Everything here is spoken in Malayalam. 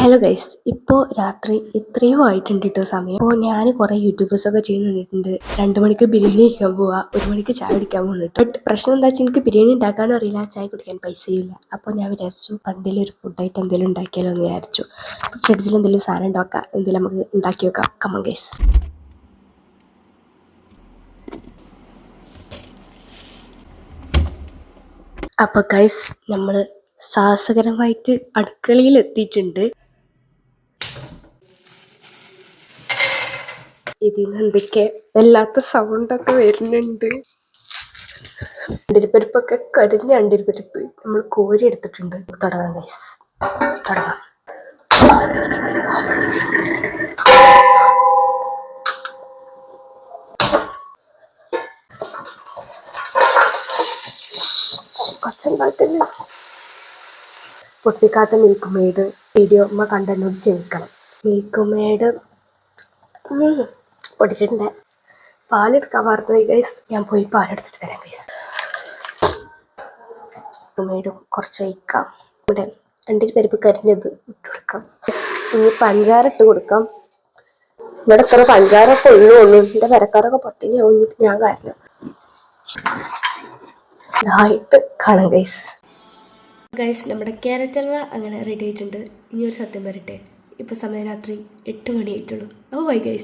ഹലോ ഗൈസ്, ഇപ്പോൾ രാത്രി ഇത്രയും ആയിട്ടുണ്ട് കേട്ടോ സമയം. അപ്പോൾ ഞാൻ കുറേ യൂട്യൂബേഴ്സൊക്കെ ചെയ്യുന്നുണ്ട്. 2 മണിക്ക് ബിരിയാണി കഴിക്കാൻ പോവുക, 1 മണിക്ക് ചായ കുടിക്കാൻ പോകുന്നുണ്ട്. ബട്ട് പ്രശ്നം എന്താ വെച്ചാൽ എനിക്ക് ബിരിയാണി ഉണ്ടാക്കാനും അറിയില്ല, ചായ കുടിക്കാൻ പൈസയില്ല. അപ്പോൾ ഞാൻ വിചാരിച്ചു എന്തെങ്കിലും ഒരു ഫുഡായിട്ട് എന്തെങ്കിലും ഉണ്ടാക്കിയാലോ എന്ന് വിചാരിച്ചു. ഫ്രിഡ്ജിൽ എന്തെങ്കിലും സാധനം ഉണ്ടാക്കാം, എന്തെങ്കിലും നമുക്ക് ഉണ്ടാക്കി വെക്കാം. Come on guys. അപ്പോൾ ഗൈസ്, നമ്മൾ സാഹസകരമായിട്ട് അടുക്കളയിൽ എത്തിയിട്ടുണ്ട്. ഇതിൽ നിന്ന് എന്തൊക്കെ വല്ലാത്ത സൗണ്ടൊക്കെ വരുന്നുണ്ട്. അണ്ടിരിപ്പരിപ്പൊക്കെ കരിഞ്ഞ അണ്ടിരിപ്പരിപ്പ് നമ്മൾ കോരി എടുത്തിട്ടുണ്ട്. തുടങ്ങാം ഗൈസ്, തുടങ്ങാം. കൊച്ചുണ്ടാക്കില്ല. പൊട്ടിക്കാത്ത മിൽക്ക് മെയ്ഡ് വീഡിയോ അമ്മ കണ്ടെന്നോട് ക്ഷമിക്കണം. Milk made പൊടിച്ചിട്ടുണ്ട്. പാലെടുക്കാൻ മറന്നുപോയി ഗൈസ്. ഞാൻ പോയി പാലെടുത്തിട്ട് വരാം ഗൈസ്. മിൽക്ക് കുറച്ച് ഒഴിക്കാം. ഇവിടെ അണ്ടിരിപ്പരിപ്പ് കരിഞ്ഞത് ഇട്ട് കൊടുക്കാം. ഇനി പഞ്ചാര ഇട്ട് കൊടുക്കാം. ഇവിടെ എത്ര പഞ്ചാരൊക്കെ ഉള്ളൂ. എൻ്റെ പെരക്കാരൊക്കെ പട്ടിണിയാവും. ഞാൻ കാരണം ഇതായിട്ട് കാണാം ഗൈസ്. നമ്മുടെ ക്യാരറ്റ് ഹൽവ അങ്ങനെ റെഡി ആയിട്ടുണ്ട്. ഇനി ഒരു സത്യം വരട്ടെ, ഇപ്പോൾ സമയം രാത്രി 8 മണി ആയിട്ടുള്ളൂ. അപ്പോൾ ബൈ ഗൈസ്.